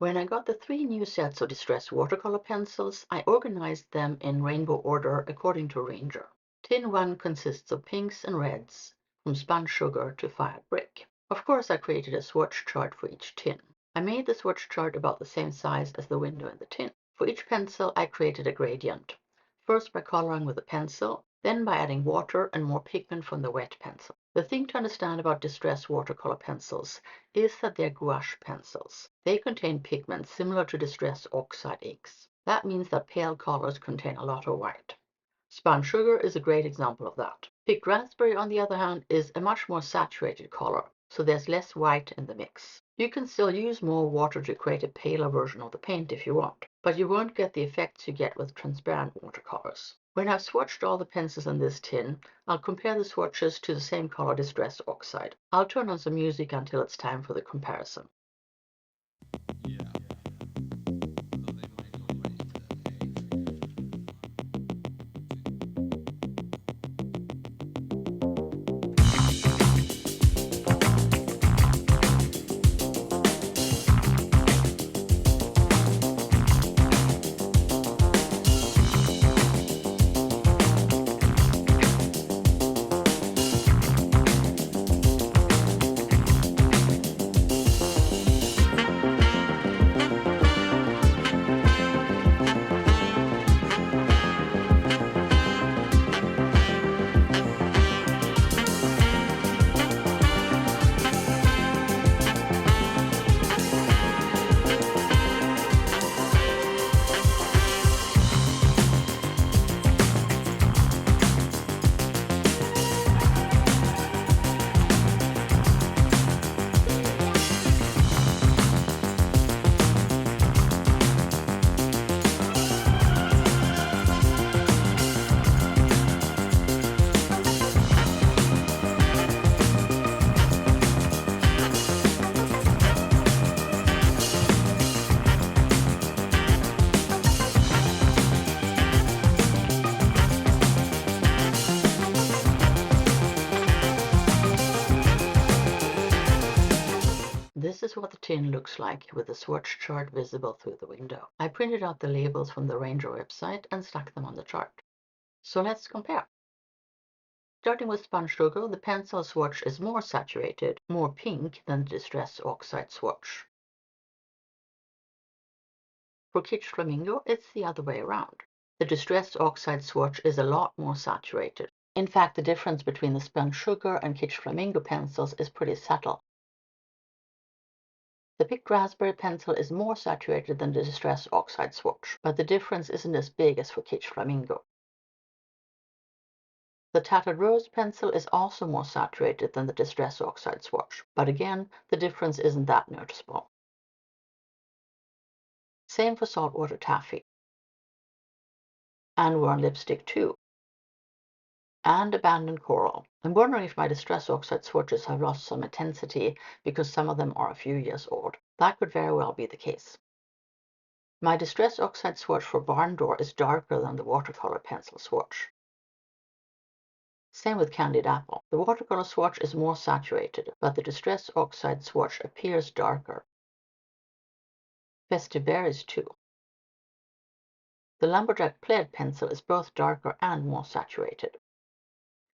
When I got the 3 new sets of Distress Watercolor Pencils, I organized them in rainbow order according to arranger. Tin 1 consists of pinks and reds, from Spun Sugar to Fired Brick. Of course, I created a swatch chart for each tin. I made the swatch chart about the same size as the window in the tin. For each pencil, I created a gradient, first by coloring with a pencil, then by adding water and more pigment from the wet pencil. The thing to understand about Distress Watercolor Pencils is that they're gouache pencils. They contain pigments similar to Distress Oxide inks. That means that pale colors contain a lot of white. Spun Sugar is a great example of that. Picked raspberry, on the other hand, is a much more saturated color, so there's less white in the mix. You can still use more water to create a paler version of the paint if you want, but you won't get the effects you get with transparent watercolors. When I've swatched all the pencils in this tin, I'll compare the swatches to the same color Distress Oxide. I'll turn on some music until it's time for the comparison. This is what the tin looks like with the swatch chart visible through the window. I printed out the labels from the Ranger website and stuck them on the chart. So let's compare. Starting with Spun Sugar, the pencil swatch is more saturated, more pink than the Distress Oxide swatch. For Kitsch Flamingo, it's the other way around. The Distress Oxide swatch is a lot more saturated. In fact, the difference between the Spun Sugar and Kitsch Flamingo pencils is pretty subtle. The picked raspberry pencil is more saturated than the Distress Oxide swatch, but the difference isn't as big as for Kitsch Flamingo. The tattered rose pencil is also more saturated than the Distress Oxide swatch, but again, the difference isn't that noticeable. Same for saltwater taffy. And worn lipstick too. And abandoned coral. I'm wondering if my Distress Oxide swatches have lost some intensity because some of them are a few years old. That could very well be the case. My Distress Oxide swatch for barn door is darker than the watercolor pencil swatch. Same with candied apple. The watercolor swatch is more saturated, but the Distress Oxide swatch appears darker. Festive berries too. The lumberjack plaid pencil is both darker and more saturated.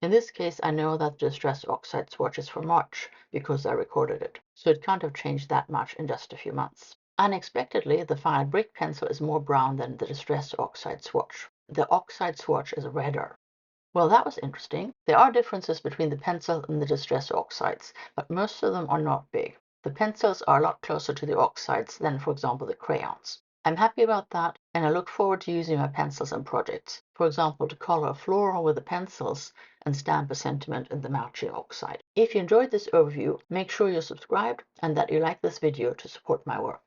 In this case, I know that the Distress Oxide swatch is for March because I recorded it, so it can't have changed that much in just a few months. Unexpectedly, the Fired Brick pencil is more brown than the Distress Oxide swatch. The Oxide swatch is redder. Well, that was interesting. There are differences between the pencil and the Distress Oxides, but most of them are not big. The pencils are a lot closer to the oxides than, for example, the crayons. I'm happy about that, and I look forward to using my pencils in projects. For example, to color a floral with the pencils and stamp a sentiment in the matching oxide. If you enjoyed this overview, make sure you're subscribed and that you like this video to support my work.